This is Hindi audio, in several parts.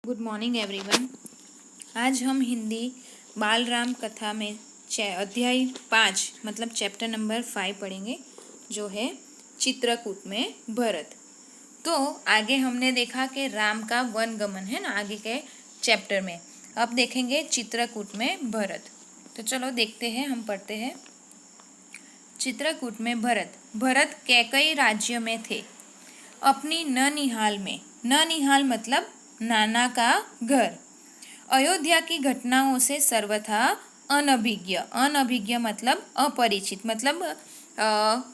Good morning everyone. आज हम हिंदी बाल राम कथा में अध्याय 5 मतलब चैप्टर नंबर 5 पढ़ेंगे, जो है चित्रकूट में भरत। तो आगे हमने देखा कि राम का वन गमन है ना, आगे के चैप्टर में। अब देखेंगे चित्रकूट में भरत। तो चलो देखते हैं, हम पढ़ते हैं। चित्रकूट में भरत कैकई राज्य में थे, अपनी ननिहाल में। ननिहाल मतलब नाना का घर। अयोध्या की घटनाओं से सर्वथा अनभिज्ञ। अनभिज्ञ मतलब अपरिचित। मतलब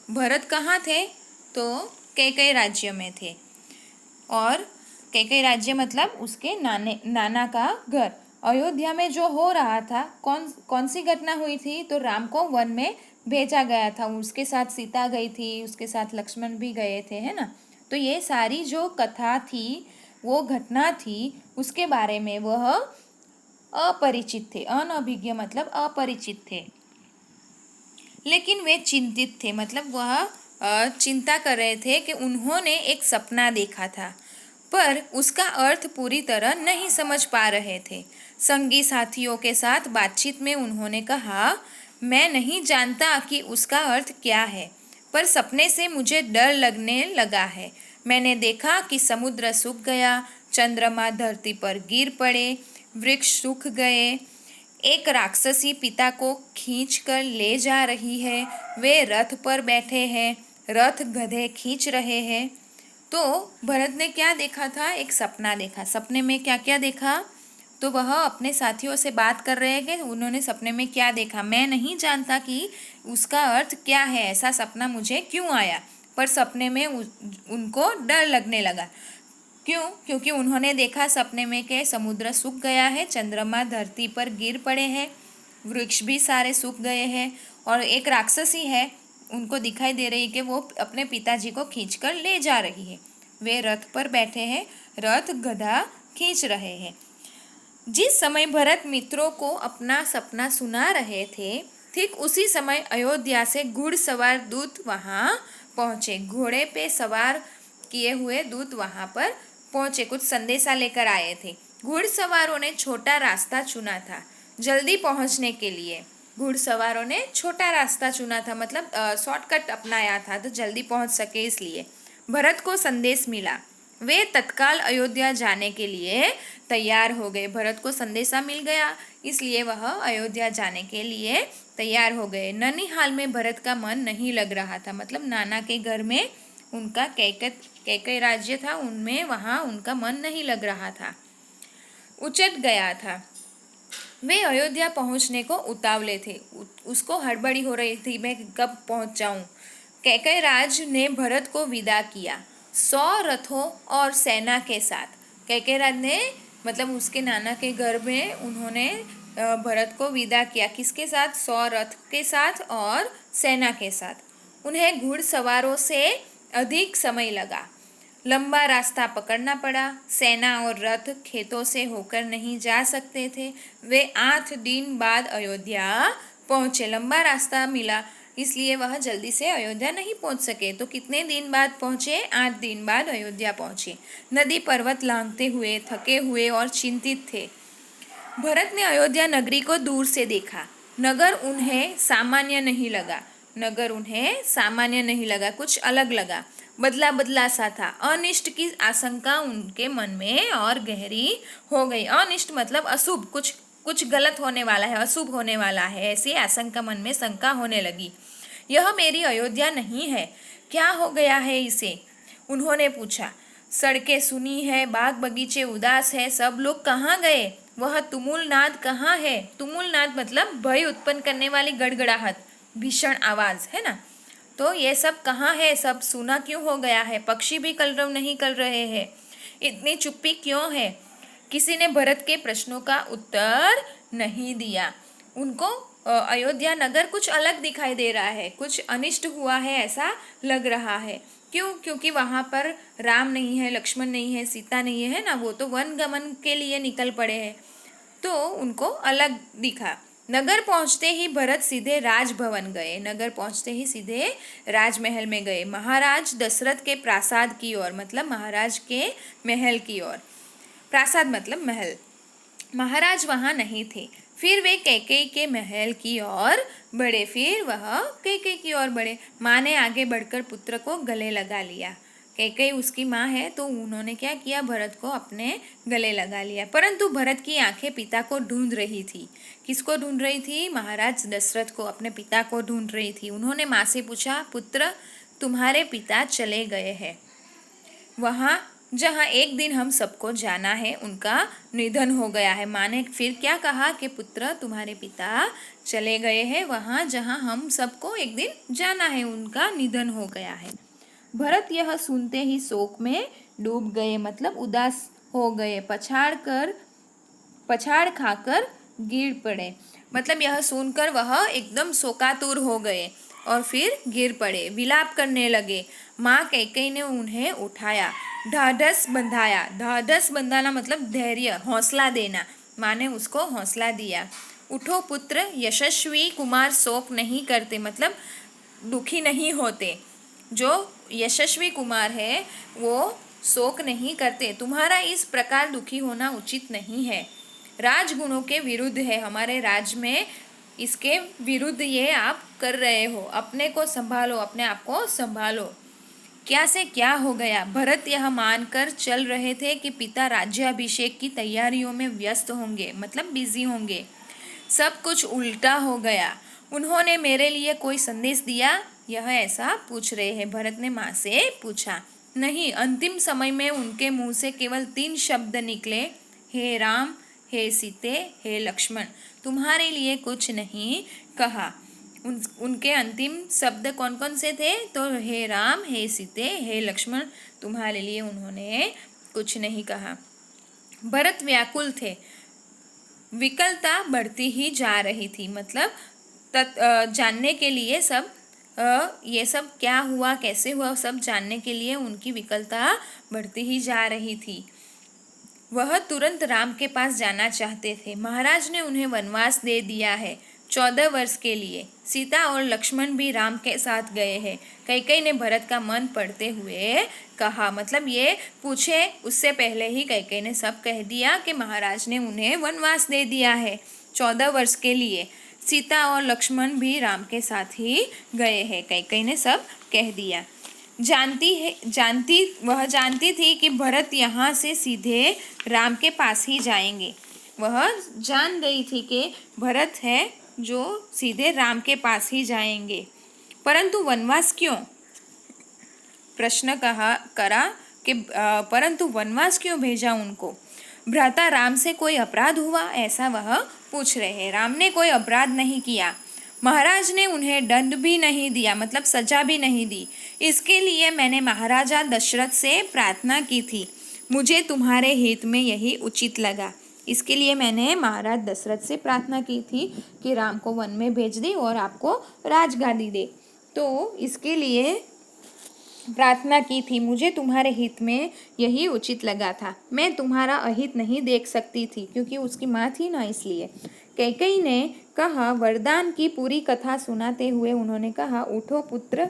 भरत कहाँ थे? तो कैकई राज्य में थे। और कैकई राज्य मतलब उसके नाना का घर। अयोध्या में जो हो रहा था, कौन सी घटना हुई थी? तो राम को वन में भेजा गया था। उसके साथ सीता गई थी, उसके साथ लक्ष्मण भी गए थे, है ना। तो ये सारी जो कथा थी, वो घटना थी, उसके बारे में वह अपरिचित थे। अनभिज्ञ मतलब अपरिचित थे, लेकिन वे चिंतित थे। मतलब वह चिंता कर रहे थे कि उन्होंने एक सपना देखा था, पर उसका अर्थ पूरी तरह नहीं समझ पा रहे थे। संगी साथियों के साथ बातचीत में उन्होंने कहा, मैं नहीं जानता कि उसका अर्थ क्या है, पर सपने से मुझे डर लगने लगा है। मैंने देखा कि समुद्र सूख गया, चंद्रमा धरती पर गिर पड़े, वृक्ष सूख गए, एक राक्षसी पिता को खींचकर ले जा रही है, वे रथ पर बैठे हैं, रथ गधे खींच रहे हैं। तो भरत ने क्या देखा था? एक सपना देखा। सपने में क्या क्या देखा? तो वह अपने साथियों से बात कर रहे हैं कि उन्होंने सपने में क्या देखा। मैं नहीं जानता कि उसका अर्थ क्या है, ऐसा सपना मुझे क्यों आया, पर सपने में उनको डर लगने लगा। क्यों? क्योंकि उन्होंने देखा सपने में कि समुद्र सूख गया है, चंद्रमा धरती पर गिर पड़े हैं, वृक्ष भी सारे सूख गए हैं, और एक राक्षसी है, उनको दिखाई दे रही कि वो अपने पिताजी को खींचकर ले जा रही है। वे रथ पर बैठे हैं, रथ गधा खींच रहे हैं। जिस समय भरत मित्रों को अपना सपना सुना रहे थे, ठीक उसी समय अयोध्या से घुड़सवार दूत वहाँ पहुँचे। घोड़े पे सवार किए हुए दूत वहाँ पर पहुँचे, कुछ संदेशा लेकर आए थे। घुड़सवारों ने छोटा रास्ता चुना था जल्दी पहुँचने के लिए। घुड़सवारों ने छोटा रास्ता चुना था, मतलब शॉर्टकट अपनाया था, तो जल्दी पहुँच सके इसलिए। भरत को संदेश मिला, वे तत्काल अयोध्या जाने के लिए तैयार हो गए। भरत को संदेशा मिल गया, इसलिए वह अयोध्या जाने के लिए तैयार हो गए। ननिहाल में भरत का मन नहीं लग रहा था। मतलब नाना के घर में उनका कैकई राज्य था, उनमें वहाँ उनका मन नहीं लग रहा था, उचट गया था। वे अयोध्या पहुँचने को उतावले थे। उसको हड़बड़ी हो रही थी, मैं कब पहुँच जाऊँ। कैकई राज ने भरत को विदा किया 100 रथों और सेना के साथ। कैकई राज ने मतलब उसके नाना के घर में उन्होंने भरत को विदा किया। किसके साथ? 100 रथ के साथ और सेना के साथ। उन्हें घुड़सवारों से अधिक समय लगा, लंबा रास्ता पकड़ना पड़ा। सेना और रथ खेतों से होकर नहीं जा सकते थे। वे 8 दिन बाद अयोध्या पहुँचे। लंबा रास्ता मिला, इसलिए वह जल्दी से अयोध्या नहीं पहुँच सके। तो कितने दिन बाद पहुँचे? 8 दिन बाद अयोध्या पहुँचे। नदी पर्वत लांघते हुए, थके हुए और चिंतित थे। भरत ने अयोध्या नगरी को दूर से देखा। नगर उन्हें सामान्य नहीं लगा। नगर उन्हें सामान्य नहीं लगा, कुछ अलग लगा, बदला बदला सा था। अनिष्ट की आशंका उनके मन में और गहरी हो गई। अनिष्ट मतलब अशुभ, कुछ गलत होने वाला है, अशुभ होने वाला है, ऐसी आशंका मन में शंका होने लगी। यह मेरी अयोध्या नहीं है, क्या हो गया है इसे? उन्होंने पूछा। सड़कें सुनी है, बाग बगीचे उदास है, सब लोग कहाँ गए? वह तुमुल नाद कहाँ है? तुमुल नाद मतलब भय उत्पन्न करने वाली गड़गड़ाहट, भीषण आवाज, है ना। तो ये सब कहाँ है? सब सुना क्यों हो गया है? पक्षी भी कलरव नहीं कर रहे हैं, इतनी चुप्पी क्यों है? किसी ने भरत के प्रश्नों का उत्तर नहीं दिया। उनको अयोध्या नगर कुछ अलग दिखाई दे रहा है, कुछ अनिष्ट हुआ है ऐसा लग रहा है। क्यों? क्योंकि वहाँ पर राम नहीं है, लक्ष्मण नहीं है, सीता नहीं है ना, वो तो वन गमन के लिए निकल पड़े हैं, तो उनको अलग दिखा। नगर पहुँचते ही भरत सीधे राजभवन गए। नगर पहुँचते ही सीधे राजमहल में गए, महाराज दशरथ के प्रासाद की ओर, मतलब महाराज के महल की ओर। प्रासाद मतलब महल। महाराज वहाँ नहीं थे। फिर वे कैकेयी के महल की ओर बढ़े। फिर वह कैकेयी की ओर बढ़े। माँ ने आगे बढ़कर पुत्र को गले लगा लिया। कैकेयी उसकी माँ है, तो उन्होंने क्या किया, भरत को अपने गले लगा लिया। परंतु भरत की आंखें पिता को ढूंढ रही थी। किसको ढूंढ रही थी? महाराज दशरथ को, अपने पिता को ढूंढ रही थी। उन्होंने माँ से पूछा, पुत्र तुम्हारे पिता चले गए हैं वहाँ जहाँ एक दिन हम सबको जाना है, उनका निधन हो गया है। माँ ने फिर क्या कहा कि पुत्र तुम्हारे पिता चले गए हैं वहाँ जहाँ हम सबको एक दिन जाना है, उनका निधन हो गया है। भरत यह सुनते ही शोक में डूब गए, मतलब उदास हो गए। पछाड़ खाकर गिर पड़े, मतलब यह सुनकर वह एकदम शोकातुर हो गए और फिर गिर पड़े, विलाप करने लगे। माँ कैकेयी ने उन्हें उठाया, ढाढ़स बंधाया। ढाढ़स बंधाना मतलब धैर्य, हौसला देना। माँ ने उसको हौसला दिया। उठो पुत्र, यशस्वी कुमार शोक नहीं करते, मतलब दुखी नहीं होते। जो यशस्वी कुमार है वो शोक नहीं करते। तुम्हारा इस प्रकार दुखी होना उचित नहीं है। राजगुणों के विरुद्ध है, हमारे राज में इसके विरुद्ध ये आप कर रहे हो। अपने को संभालो, अपने आप को संभालो। क्या से क्या हो गया? भरत यह मानकर चल रहे थे कि पिता राज्याभिषेक की तैयारियों में व्यस्त होंगे, मतलब बिजी होंगे। सब कुछ उल्टा हो गया। उन्होंने मेरे लिए कोई संदेश दिया? यह ऐसा पूछ रहे हैं। भरत ने माँ से पूछा। नहीं, अंतिम समय में उनके मुंह से केवल 3 शब्द निकले, हे राम, हे सीते, हे लक्ष्मण। तुम्हारे लिए कुछ नहीं कहा। उनके अंतिम शब्द कौन कौन से थे? तो हे राम, हे सीते, हे लक्ष्मण, तुम्हारे लिए उन्होंने कुछ नहीं कहा। भरत व्याकुल थे। विकलता बढ़ती ही जा रही थी, मतलब जानने के लिए सब ये सब क्या हुआ, कैसे हुआ, सब जानने के लिए उनकी विकलता बढ़ती ही जा रही थी। वह तुरंत राम के पास जाना चाहते थे। महाराज ने उन्हें वनवास दे दिया है 14 वर्ष के लिए। सीता और लक्ष्मण भी राम के साथ गए हैं। कैकेयी ने भरत का मन पढ़ते हुए कहा, मतलब ये पूछे उससे पहले ही कैकेयी ने सब कह दिया कि महाराज ने उन्हें वनवास दे दिया है 14 वर्ष के लिए। सीता और लक्ष्मण भी राम के साथ ही गए हैं, कैकेयी ने सब कह दिया। वह जानती थी कि भरत यहाँ से सीधे राम के पास ही जाएंगे। वह जान गई थी कि भरत है जो सीधे राम के पास ही जाएंगे। परंतु वनवास क्यों? प्रश्न करा कि परंतु वनवास क्यों भेजा उनको? भ्राता राम से कोई अपराध हुआ, ऐसा वह पूछ रहे हैं। राम ने कोई अपराध नहीं किया। महाराज ने उन्हें दंड भी नहीं दिया, मतलब सजा भी नहीं दी। इसके लिए मैंने महाराजा दशरथ से प्रार्थना की थी। मुझे तुम्हारे हित में यही उचित लगा। इसके लिए मैंने महाराज दशरथ से प्रार्थना की थी कि राम को वन में भेज दे और आपको राजगादी दे। तो इसके लिए प्रार्थना की थी, मुझे तुम्हारे हित में यही उचित लगा था। मैं तुम्हारा अहित नहीं देख सकती थी, क्योंकि उसकी माँ थी ना, इसलिए। कैकेयी ने कहा, वरदान की पूरी कथा सुनाते हुए उन्होंने कहा, उठो पुत्र,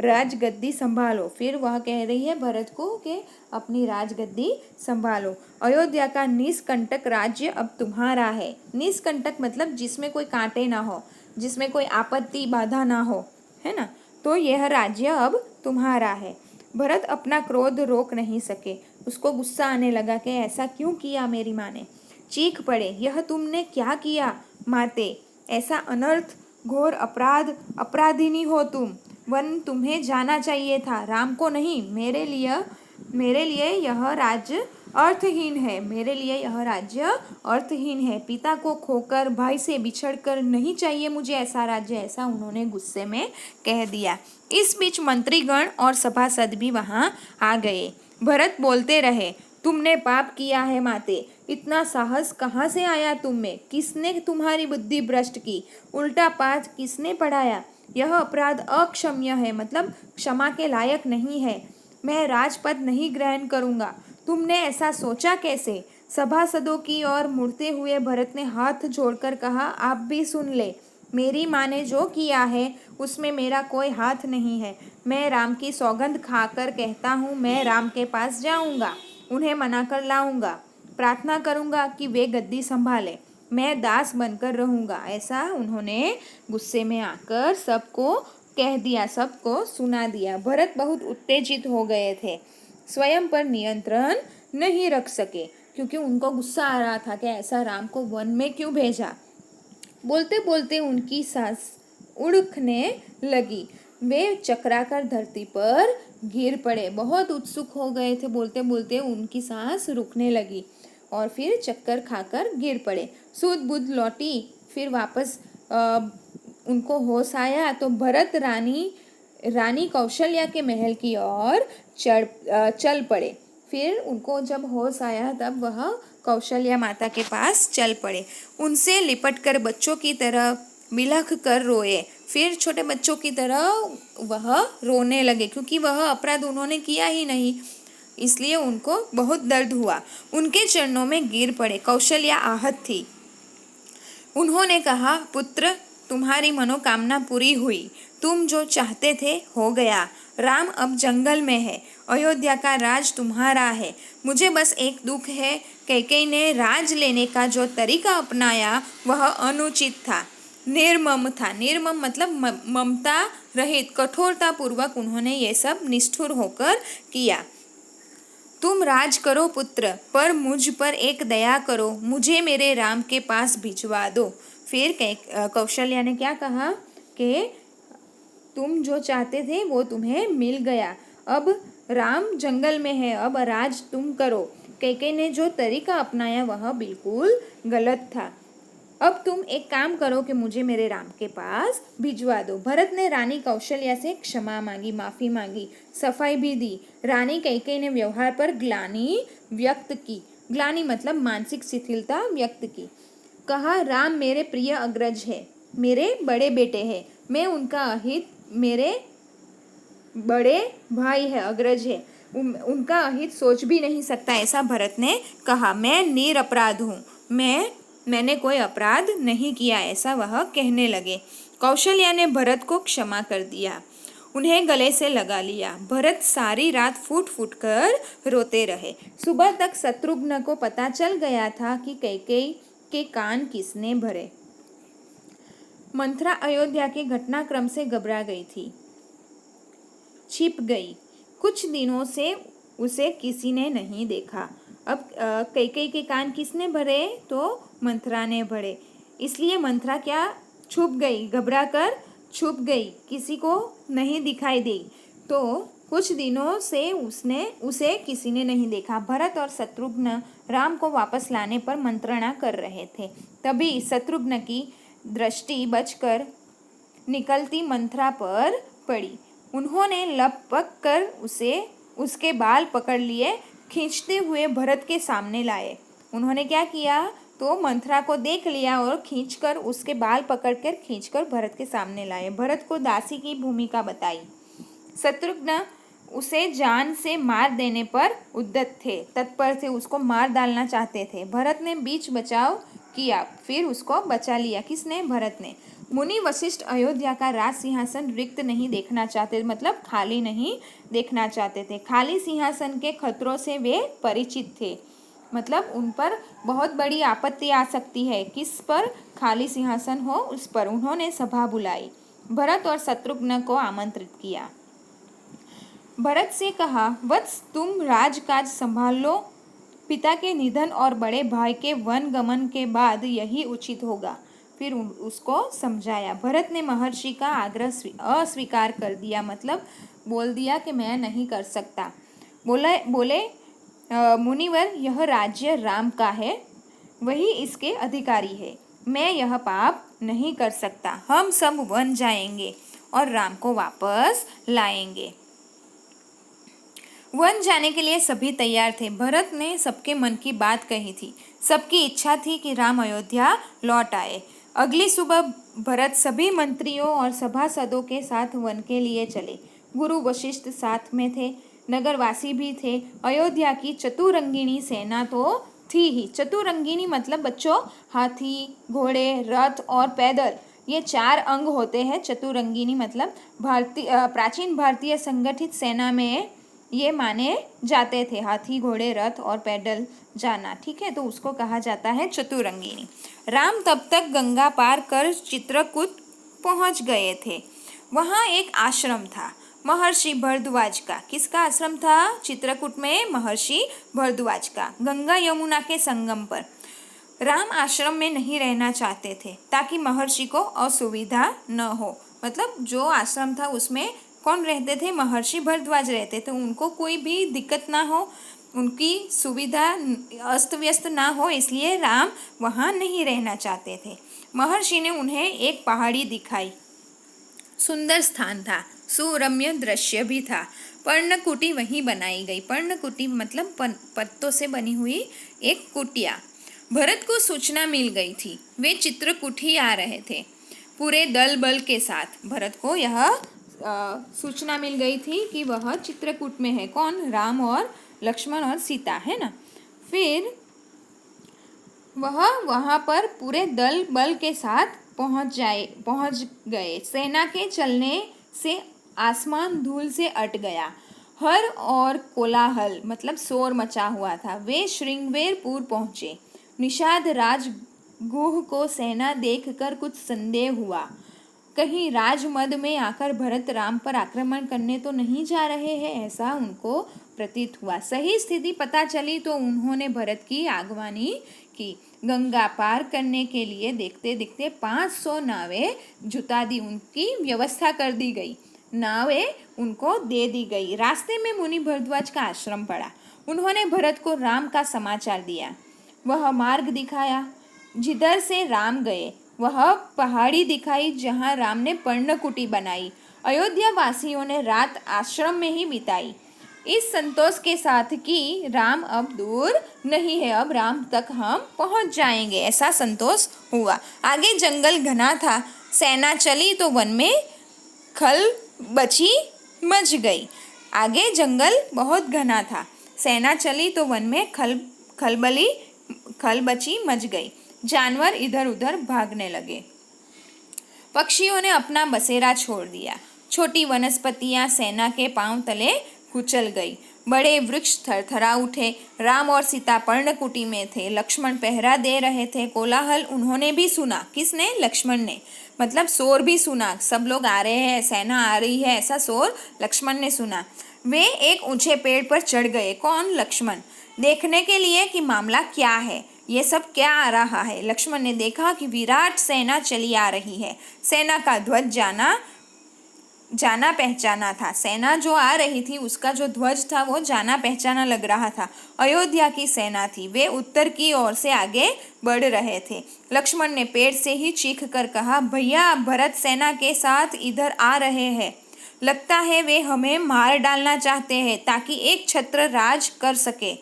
राजगद्दी संभालो। फिर वह कह रही है भरत को कि अपनी राजगद्दी संभालो। अयोध्या का निष्कंटक राज्य अब तुम्हारा है। निष्कंटक मतलब जिसमें कोई कांटे ना हो, जिसमें कोई आपत्ति बाधा ना हो, है ना। तो यह राज्य अब तुम्हारा है। भरत अपना क्रोध रोक नहीं सके। उसको गुस्सा आने लगा कि ऐसा क्यों किया मेरी माँ ने। चीख पड़े, यह तुमने क्या किया माते? ऐसा अनर्थ, घोर अपराध, अपराधिनी हो तुम। वन तुम्हें जाना चाहिए था, राम को नहीं। मेरे लिए यह राज्य अर्थहीन है। मेरे लिए यह राज्य अर्थहीन है। पिता को खोकर, भाई से बिछड़कर नहीं चाहिए मुझे ऐसा राज्य। ऐसा उन्होंने गुस्से में कह दिया। इस बीच मंत्रीगण और सभासद भी वहाँ आ गए। भरत बोलते रहे, तुमने पाप किया है माते। इतना साहस कहाँ से आया तुम में? किसने तुम्हारी बुद्धि भ्रष्ट की? उल्टा पाठ किसने पढ़ाया? यह अपराध अक्षम्य है, मतलब क्षमा के लायक नहीं है। मैं राजपद नहीं ग्रहण करूँगा। तुमने ऐसा सोचा कैसे? सभासदों की ओर मुड़ते हुए भरत ने हाथ जोड़कर कहा, आप भी सुन ले। मेरी माँ ने जो किया है उसमें मेरा कोई हाथ नहीं है। मैं राम की सौगंध खाकर कहता हूँ, मैं राम के पास जाऊँगा, उन्हें मना कर लाऊँगा। प्रार्थना करूँगा कि वे गद्दी संभाले, मैं दास बनकर रहूँगा। ऐसा उन्होंने गुस्से में आकर सबको कह दिया, सबको सुना दिया। भरत बहुत उत्तेजित हो गए थे, स्वयं पर नियंत्रण नहीं रख सके, क्योंकि उनको गुस्सा आ रहा था कि ऐसा राम को वन में क्यों भेजा। बोलते बोलते उनकी सांस उड़ने लगी, वे चकराकर धरती पर गिर पड़े। बहुत उत्सुक हो गए थे, बोलते बोलते उनकी सांस रुकने लगी और फिर चक्कर खाकर गिर पड़े। सूध बुध लौटी, फिर वापस उनको होश आया तो भरत रानी कौशल्या के महल की ओर चल पड़े। फिर उनको जब होश आया तब वह कौशल्या माता के पास चल पड़े, उनसे लिपट कर बच्चों की तरह बिलख कर रोए। फिर छोटे बच्चों की तरह वह रोने लगे, क्योंकि वह अपराध उन्होंने किया ही नहीं, इसलिए उनको बहुत दर्द हुआ। उनके चरणों में गिर पड़े। कौशल्या आहत थी। उन्होंने कहा, पुत्र, तुम्हारी मनोकामना पूरी हुई, तुम जो चाहते थे हो गया। राम अब जंगल में है, अयोध्या का राज तुम्हारा है। मुझे बस एक दुख है, कैकेयी ने राज लेने का जो तरीका अपनाया वह अनुचित था, निर्मम था। निर्मम मतलब ममता रहित, कठोरता पूर्वक उन्होंने ये सब निष्ठुर होकर किया। तुम राज करो पुत्र, पर मुझ पर एक दया करो, मुझे मेरे राम के पास भिजवा दो। फिर कौशल्या ने क्या कहा कि तुम जो चाहते थे वो तुम्हें मिल गया, अब राम जंगल में है, अब राज तुम करो। कैकेयी ने जो तरीका अपनाया वह बिल्कुल गलत था। अब तुम एक काम करो कि मुझे मेरे राम के पास भिजवा दो। भरत ने रानी कौशल्या से क्षमा मांगी, माफ़ी मांगी, सफाई भी दी। रानी कैकेयी ने व्यवहार पर ग्लानि व्यक्त की, ग्लानि मतलब मानसिक शिथिलता व्यक्त की। कहा, राम मेरे प्रिय अग्रज है, मेरे बड़े बेटे हैं, मैं उनका अहित, मेरे बड़े भाई है, अग्रज है, उनका अहित सोच भी नहीं सकता, ऐसा भरत ने कहा। मैं निरपराध हूँ, मैंने कोई अपराध नहीं किया, ऐसा वह कहने लगे। कौशल्या ने भरत को क्षमा कर दिया, उन्हें गले से लगा लिया। भरत सारी रात फूट फूट कर रोते रहे। सुबह तक शत्रुघ्न को पता चल गया था कि कैकेयी के कान किसने भरे। मंथरा अयोध्या के घटनाक्रम से घबरा गई थी, छिप गई। कुछ दिनों से उसे किसी ने नहीं देखा। अब कैकेयी के कान किसने भरे? तो मंथरा ने भरे। इसलिए मंथरा क्या छुप गई, घबरा कर छुप गई, किसी को नहीं दिखाई दी। तो कुछ दिनों से उसे किसी ने नहीं देखा। भरत और शत्रुघ्न राम को वापस लाने पर मंत्रणा कर रहे थे। तभी शत्रुघ्न की दृष्टि बचकर निकलती मंथरा पर पड़ी। उन्होंने लपक कर उसके बाल पकड़ लिए, खींचते हुए भरत के सामने लाए। उन्होंने क्या किया? तो मंथरा को देख लिया और खींचकर उसके बाल पकड़कर खींचकर भरत के सामने लाए। भरत को दासी की भूमिका बताई। शत्रुघ्न उसे जान से मार देने पर उद्यत थे, तत्पर थे, उसको मार डालना चाहते थे। भरत ने बीच बचाव किया, फिर उसको बचा लिया। किसने? भरत ने। मुनि वशिष्ठ अयोध्या का राज सिंहासन रिक्त नहीं देखना चाहते, मतलब खाली नहीं देखना चाहते थे। खाली सिंहासन के खतरों से वे परिचित थे, मतलब उन पर बहुत बड़ी आपत्ति आ सकती है। किस पर? खाली सिंहासन हो उस पर। उन्होंने सभा बुलाई, भरत और शत्रुघ्न को आमंत्रित किया। भरत से कहा, वत्स, तुम राजकाज संभाल लो, पिता के निधन और बड़े भाई के वन गमन के बाद यही उचित होगा। फिर उसको समझाया। भरत ने महर्षि का आग्रह अस्वीकार कर दिया, मतलब बोल दिया कि मैं नहीं कर सकता। बोले मुनिवर, यह राज्य राम का है, वही इसके अधिकारी है, मैं यह पाप नहीं कर सकता। हम सब वन जाएंगे और राम को वापस लाएंगे। वन जाने के लिए सभी तैयार थे। भरत ने सबके मन की बात कही थी। सबकी इच्छा थी कि राम अयोध्या लौट आए। अगली सुबह भरत सभी मंत्रियों और सभासदों के साथ वन के लिए चले। गुरु वशिष्ठ साथ में थे, नगरवासी भी थे। अयोध्या की चतुरंगिणी सेना तो थी ही। चतुरंगिणी मतलब बच्चों, हाथी, घोड़े, रथ और पैदल, ये 4 अंग होते हैं। चतुरंगिणी मतलब प्राचीन भारतीय संगठित सेना में ये माने जाते थे, हाथी घोड़े रथ और पैदल जाना, ठीक है, तो उसको कहा जाता है चतुरंगिनी। राम तब तक गंगा पार कर चित्रकूट पहुंच गए थे। वहाँ एक आश्रम था महर्षि भरद्वाज का। किसका आश्रम था चित्रकूट में? महर्षि भरद्वाज का, गंगा यमुना के संगम पर। राम आश्रम में नहीं रहना चाहते थे ताकि महर्षि को असुविधा न हो। मतलब जो आश्रम था उसमें कौन रहते थे? महर्षि भरद्वाज रहते थे। उनको कोई भी दिक्कत ना हो, उनकी सुविधा अस्त व्यस्त ना हो, इसलिए राम वहाँ नहीं रहना चाहते थे। महर्षि ने उन्हें एक पहाड़ी दिखाई। सुंदर स्थान था, सुरम्य दृश्य भी था। पर्णकुटी वहीं बनाई गई। पर्णकुटी मतलब पत्तों से बनी हुई एक कुटिया। भरत को सूचना मिल गई थी, वे चित्रकूट ही आ रहे थे पूरे दल बल के साथ। भरत को यह सूचना मिल गई थी कि वह चित्रकूट में है। कौन? राम और लक्ष्मण और सीता, है ना। फिर वह वहाँ पर पूरे दल बल के साथ पहुँच गए। सेना के चलने से आसमान धूल से अट गया। हर और कोलाहल मतलब शोर मचा हुआ था। वे श्रृंगवेरपुर पहुँचे। निषाद राज गुह को सेना देखकर कुछ संदेह हुआ। कहीं राजमद में आकर भरत राम पर आक्रमण करने तो नहीं जा रहे हैं, ऐसा उनको प्रतीत हुआ। सही स्थिति पता चली तो उन्होंने भरत की आगवानी की। गंगा पार करने के लिए देखते देखते 500 नावें जुटा दी, उनकी व्यवस्था कर दी गई, नावें उनको दे दी गई। रास्ते में मुनि भरद्वाज का आश्रम पड़ा। उन्होंने भरत को राम का समाचार दिया। वह मार्ग दिखाया जिधर से राम गए। वह पहाड़ी दिखाई जहाँ राम ने पर्णकुटी बनाई। अयोध्या वासियों ने रात आश्रम में ही बिताई, इस संतोष के साथ कि राम अब दूर नहीं है, अब राम तक हम पहुंच जाएंगे, ऐसा संतोष हुआ। आगे जंगल घना था। सेना चली तो वन में खल बची मच गई। आगे जंगल बहुत घना था। सेना चली तो वन में खल बची मच गई। जानवर इधर उधर भागने लगे। पक्षियों ने अपना बसेरा छोड़ दिया। छोटी वनस्पतियां सेना के पांव तले कुचल गई। बड़े वृक्ष थरथरा उठे। राम और सीता पर्णकुटी में थे। लक्ष्मण पहरा दे रहे थे। कोलाहल उन्होंने भी सुना। किसने? लक्ष्मण ने। मतलब शोर भी सुना। सब लोग आ रहे हैं, सेना आ रही है, ऐसा शोर लक्ष्मण ने सुना। वे एक ऊंचे पेड़ पर चढ़ गए। कौन? लक्ष्मण। देखने के लिए कि मामला क्या है, ये सब क्या आ रहा है। लक्ष्मण ने देखा कि विराट सेना चली आ रही है। सेना का ध्वज जाना पहचाना था। सेना जो आ रही थी उसका जो ध्वज था वो जाना पहचाना लग रहा था। अयोध्या की सेना थी। वे उत्तर की ओर से आगे बढ़ रहे थे। लक्ष्मण ने पेड़ से ही चीख कर कहा, भैया भरत सेना के साथ इधर आ रहे हैं। लगता है वे हमें मार डालना चाहते हैं ताकि एक छत्र राज कर सके।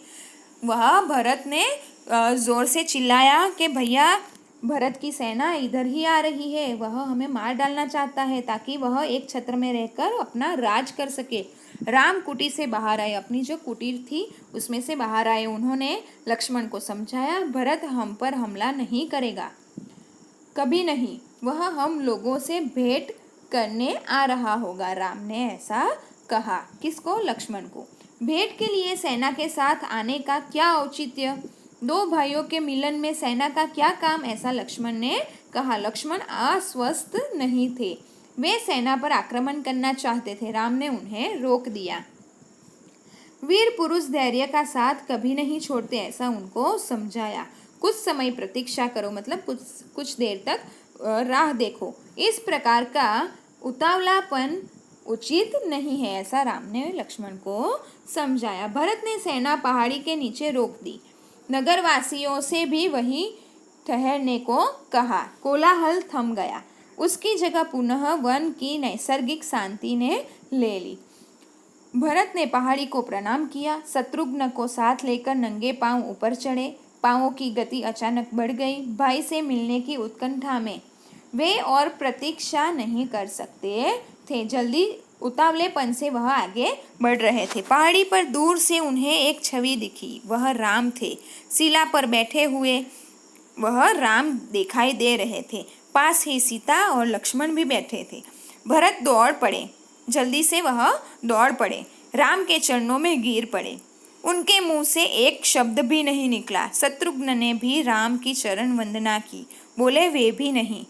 वह भरत ने जोर से चिल्लाया कि भैया भरत की सेना इधर ही आ रही है, वह हमें मार डालना चाहता है ताकि वह एक छत्र में रहकर अपना राज कर सके। राम कुटी से बाहर आए, अपनी जो कुटीर थी उसमें से बाहर आए। उन्होंने लक्ष्मण को समझाया, भरत हम पर हमला नहीं करेगा, कभी नहीं। वह हम लोगों से भेंट करने आ रहा होगा। राम ने ऐसा कहा। किसको? लक्ष्मण को। भेंट के लिए सेना के साथ आने का क्या औचित्य? दो भाइयों के मिलन में सेना का क्या काम, ऐसा लक्ष्मण ने कहा। लक्ष्मण आश्वस्त नहीं थे। वे सेना पर आक्रमण करना चाहते थे। राम ने उन्हें रोक दिया। वीर पुरुष धैर्य का साथ कभी नहीं छोड़ते, ऐसा उनको समझाया। कुछ समय प्रतीक्षा करो, मतलब कुछ देर तक राह देखो। इस प्रकार का उतावलापन उचित नहीं है, ऐसा राम ने लक्ष्मण को समझाया। भरत ने सेना पहाड़ी के नीचे रोक दी। नगरवासियों से भी वहीं ठहरने को कहा। कोलाहल थम गया। उसकी जगह पुनः वन की नैसर्गिक शांति ने ले ली। भरत ने पहाड़ी को प्रणाम किया। शत्रुघ्न को साथ लेकर नंगे पांव ऊपर चढ़े। पांवों की गति अचानक बढ़ गई। भाई से मिलने की उत्कंठा में वे और प्रतीक्षा नहीं कर सकते थे। जल्दी उतावलेपन से वह आगे बढ़ रहे थे। पहाड़ी पर दूर से उन्हें एक छवि दिखी। वह राम थे। शिला पर बैठे हुए वह राम दिखाई दे रहे थे। पास ही सीता और लक्ष्मण भी बैठे थे। भरत दौड़ पड़े। जल्दी से वह दौड़ पड़े। राम के चरणों में गिर पड़े। उनके मुंह से एक शब्द भी नहीं निकला। शत्रुघ्न ने भी राम की चरण वंदना की, बोले वे भी नहीं।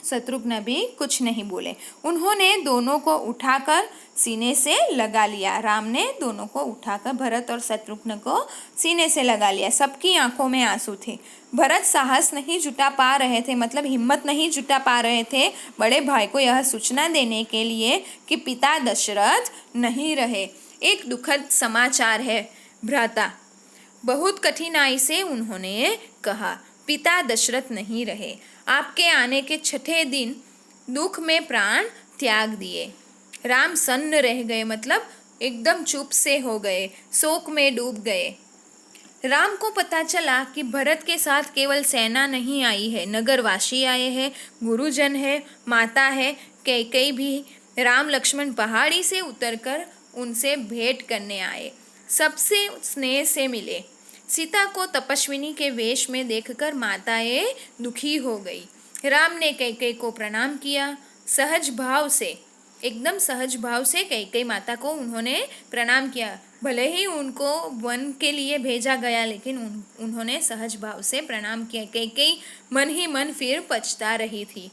शत्रुघ्न भी कुछ नहीं बोले। उन्होंने दोनों को उठाकर सीने से लगा लिया। राम ने दोनों को उठाकर भरत और शत्रुघ्न को सीने से लगा लिया। सबकी आंखों में आंसू थे। भरत साहस नहीं जुटा पा रहे थे, मतलब हिम्मत नहीं जुटा पा रहे थे बड़े भाई को यह सूचना देने के लिए कि पिता दशरथ नहीं रहे। एक दुखद समाचार है भ्राता। बहुत कठिनाई से उन्होंने कहा, पिता दशरथ नहीं रहे। आपके आने के 6ठे दिन दुख में प्राण त्याग दिए। राम सन्न रह गए, मतलब एकदम चुप से हो गए, शोक में डूब गए। राम को पता चला कि भरत के साथ केवल सेना नहीं आई है, नगरवासी आए हैं, गुरुजन है, माता है, कैकेयी भी। राम लक्ष्मण पहाड़ी से उतरकर उनसे भेंट करने आए, सबसे स्नेह से मिले। सीता को तपस्विनी के वेश में देखकर माताएं दुखी हो गई। राम ने कैकेयी को प्रणाम किया। सहज भाव से, एकदम सहज भाव से कैकेयी माता को उन्होंने प्रणाम किया। भले ही उनको वन के लिए भेजा गया, लेकिन उन्होंने सहज भाव से प्रणाम किया। कैकेयी मन ही मन फिर पछता रही थी।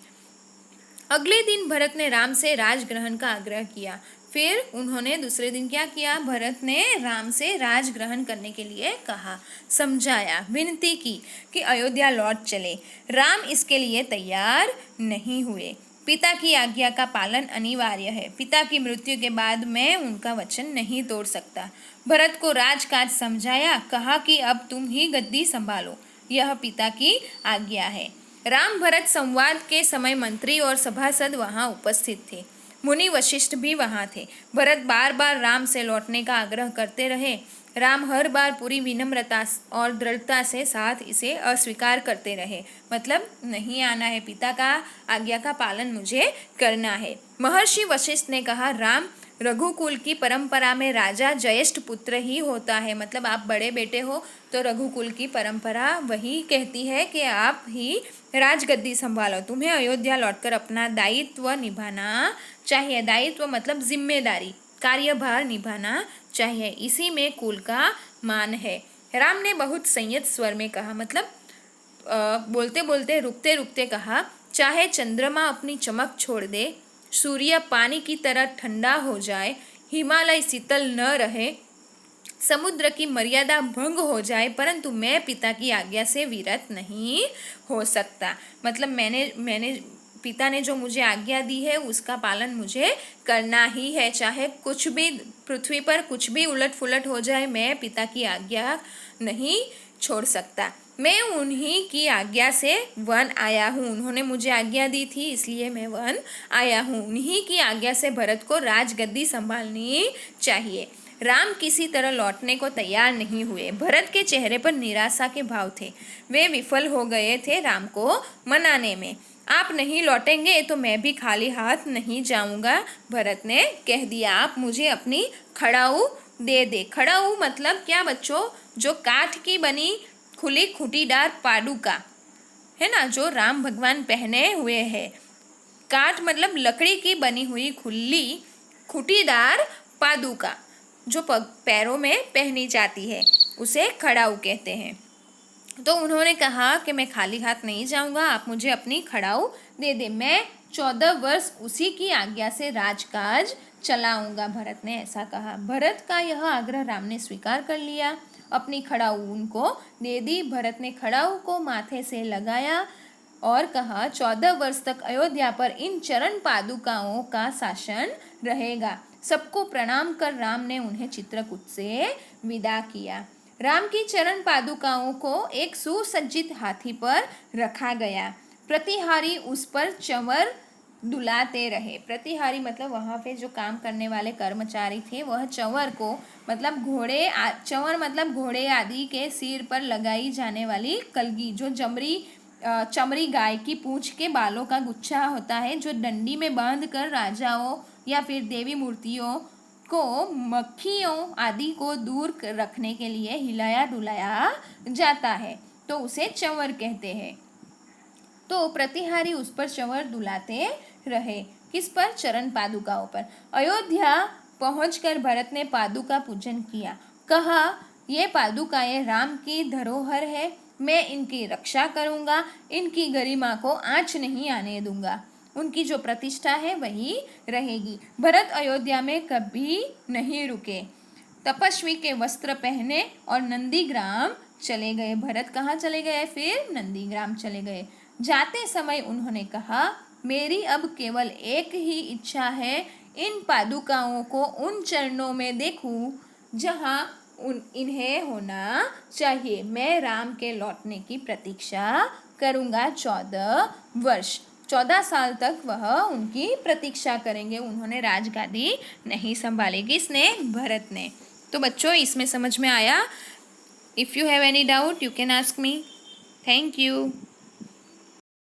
अगले दिन भरत ने राम से राजग्रहण का आग्रह किया। फिर उन्होंने दूसरे दिन क्या किया, भरत ने राम से राजग्रहण करने के लिए कहा, समझाया, विनती की कि अयोध्या लौट चले। राम इसके लिए तैयार नहीं हुए। पिता की आज्ञा का पालन अनिवार्य है। पिता की मृत्यु के बाद मैं उनका वचन नहीं तोड़ सकता। भरत को राजकाज समझाया, कहा कि अब तुम ही गद्दी संभालो, यह पिता की आज्ञा है। राम भरत संवाद के समय मंत्री और सभासद वहां उपस्थित थे। मुनि वशिष्ठ भी वहां थे। भरत बार बार राम से लौटने का आग्रह करते रहे। राम हर बार पूरी विनम्रता और दृढ़ता से साथ इसे अस्वीकार करते रहे, मतलब नहीं आना है, पिता का आज्ञा का पालन मुझे करना है। महर्षि वशिष्ठ ने कहा, राम, रघुकुल की परंपरा में राजा ज्येष्ठ पुत्र ही होता है, मतलब आप बड़े बेटे हो तो रघुकुल की परंपरा वही कहती है कि आप ही राजगद्दी संभालो। तुम्हें अयोध्या लौटकर अपना दायित्व निभाना चाहिए। दायित्व मतलब जिम्मेदारी, कार्यभार निभाना चाहिए, इसी में कुल का मान है। राम ने बहुत संयत स्वर में कहा, मतलब बोलते बोलते रुकते रुकते कहा, चाहे चंद्रमा अपनी चमक छोड़ दे, सूर्य पानी की तरह ठंडा हो जाए, हिमालय शीतल न रहे, समुद्र की मर्यादा भंग हो जाए, परंतु मैं पिता की आज्ञा से विरत नहीं हो सकता। मतलब मैंने पिता ने जो मुझे आज्ञा दी है उसका पालन मुझे करना ही है। चाहे कुछ भी पृथ्वी पर कुछ भी उलट पुलट हो जाए, मैं पिता की आज्ञा नहीं छोड़ सकता। मैं उन्हीं की आज्ञा से वन आया हूँ। उन्होंने मुझे आज्ञा दी थी, इसलिए मैं वन आया हूँ। उन्हीं की आज्ञा से भरत को राजगद्दी संभालनी चाहिए। राम किसी तरह लौटने को तैयार नहीं हुए। भरत के चेहरे पर निराशा के भाव थे। वे विफल हो गए थे राम को मनाने में। आप नहीं लौटेंगे तो मैं भी खाली हाथ नहीं जाऊंगा, भरत ने कह दिया। आप मुझे अपनी खड़ाऊ दे दे। खड़ाऊ मतलब क्या बच्चों, जो काठ की बनी खुली खूंटीदार पादुका है ना, जो राम भगवान पहने हुए हैं। काठ मतलब लकड़ी की बनी हुई खुली खूंटीदार पादुका जो पैरों में पहनी जाती है, उसे खड़ाऊ कहते हैं। तो उन्होंने कहा कि मैं खाली हाथ नहीं जाऊंगा, आप मुझे अपनी खड़ाऊ दे दे। मैं 14 वर्ष उसी की आज्ञा से राजकाज चलाऊंगा, भरत ने ऐसा कहा। भरत का यह आग्रह राम ने स्वीकार कर लिया। अपनी खड़ाऊ उनको दे दी। भरत ने खड़ाऊ को माथे से लगाया और कहा, 14 वर्ष तक अयोध्या पर इन चरण पादुकाओं का शासन रहेगा। सबको प्रणाम कर राम ने उन्हें चित्रकूट से विदा किया। राम की चरण पादुकाओं को एक सुसज्जित हाथी पर रखा गया। प्रतिहारी उस पर चंवर दुलाते रहे। प्रतिहारी मतलब वहाँ पे जो काम करने वाले कर्मचारी थे, वह चंवर को मतलब चंवर मतलब घोड़े आदि के सिर पर लगाई जाने वाली कलगी, जो चमड़ी गाय की पूंछ के बालों का गुच्छा होता है, जो डंडी में बांध कर राजाओं या फिर देवी मूर्तियों को मक्खियों आदि को दूर रखने के लिए हिलाया डुलाया जाता है, तो उसे चंवर कहते हैं। तो प्रतिहारी उस पर चंवर दुलाते रहे। किस पर? चरण पादुकाओं पर। अयोध्या पहुंचकर भरत ने पादुका पूजन किया। कहा, ये पादुकाएं राम की धरोहर है, मैं इनकी रक्षा करूंगा, इनकी गरिमा को आँच नहीं आने दूंगा, उनकी जो प्रतिष्ठा है वही रहेगी। भरत अयोध्या में कभी नहीं रुके, तपस्वी के वस्त्र पहने और नंदीग्राम चले गए। भरत कहाँ चले गए? फिर नंदीग्राम चले गए। जाते समय उन्होंने कहा, मेरी अब केवल एक ही इच्छा है, इन पादुकाओं को उन चरणों में देखूं जहां इन्हें होना चाहिए। मैं राम के लौटने की प्रतीक्षा करूंगा 14 वर्ष। 14 साल तक वह उनकी प्रतीक्षा करेंगे। उन्होंने राजगादी नहीं संभाली। किसने? भरत ने। तो बच्चों, इसमें समझ में आया? If you have any doubt you can ask me. Thank you.